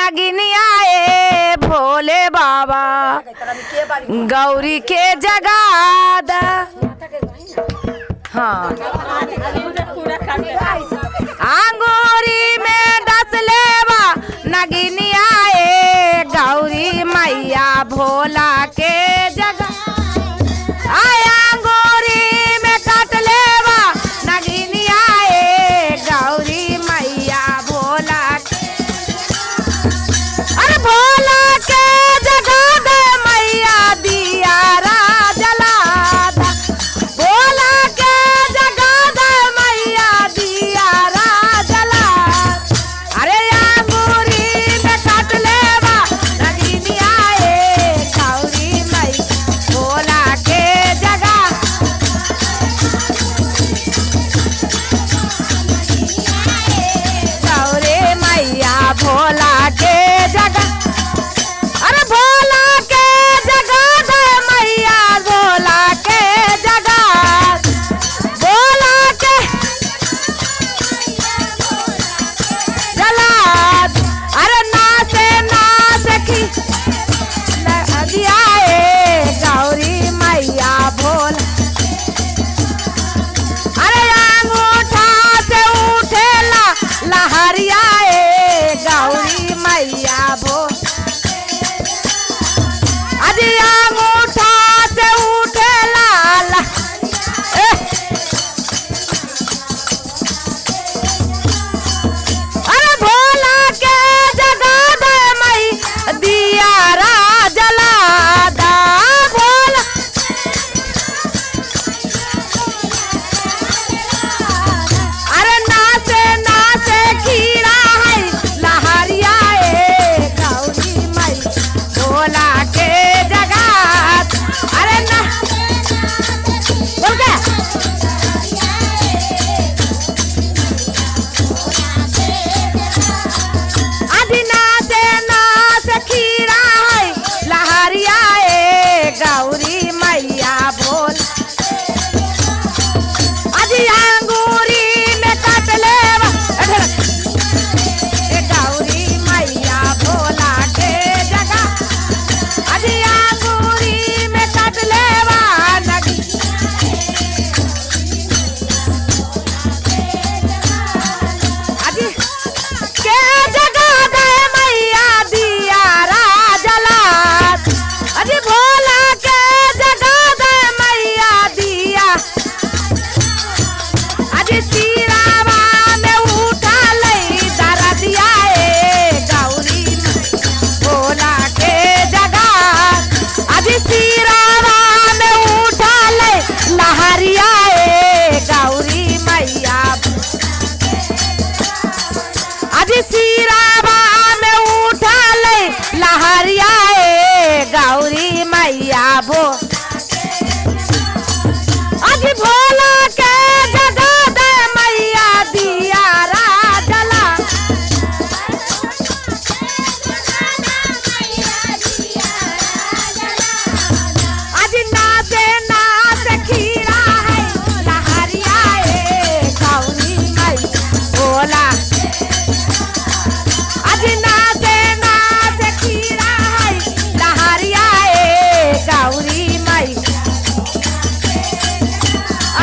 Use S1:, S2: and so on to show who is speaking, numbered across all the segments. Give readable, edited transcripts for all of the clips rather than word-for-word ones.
S1: नगिनिया ए भोले बाबा गौरी के जगाद। हाँ आंगूरी में डस लेवा नगिनिया ए गौरी मैया भोला के जगा। आय अंगूरी में काट लेवा नगिनिया ए गौरी मैया भोला के। अरे भोला के जगा दे मैया दिया जला दा। भोला के जगा दे मैया दिया जला। अरे अंगूरी में काट लेवा नगिनिया ए गौरी मैया भोला के जगा। गौरी मैया भोला के जगा। अरे भोला के जगा दे मैया भोला के जगा। भोला के जला। अरे नाच की दिया ए गौरी मैया भोला। अरे अंगूठा से उठेला लहरिया ए गौरी मैया भोला। अजी अंगूठा से उठेला अरे भोला के जगा दे मई दिया जला दा। भोला अरे नाचे खीरा है लहरिया ए गौरी मई भोला के जगा। अरे ना बोल के अजी नाचे खीरा है लहरिया ए गौरी मैया भोला। अजी अंगूरी में काट लेवा ए गौरी मैया भोला के जगा। अजी अंगूरी में काट लेवा नगी। अजी के जगा दे मैया दिया जला। अजी भोला के जगा दे मैया दिया। अजी सिरावा में उठा लई दरदिया ए गौरी भोला के जगा। अजी सिरावा में उठा लई लहरिया ए गौरी मैया। अजी सिरावा में उठा लई लहरिया ए गौरी मैया भो। अजी भोला के जगा दे मैया दिया जला। अजी नाचे खीरा है लहरिया ए गौरी मैया भोला। अजी नाचे खीरा है लहरिया ए गौरी मैया।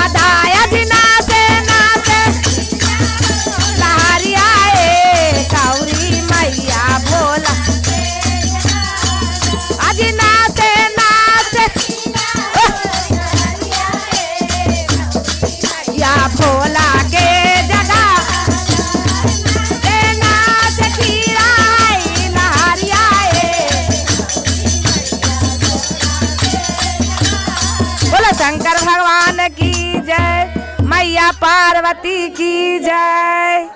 S1: अदाया जी नाचे लहरिया ए गौरी मैया भोला। अजी नाचे या भोला के जगा। ए नाच खीरा है लहरिया ए। बोलो शंकर भगवान की जय, मैया पार्वती की जय।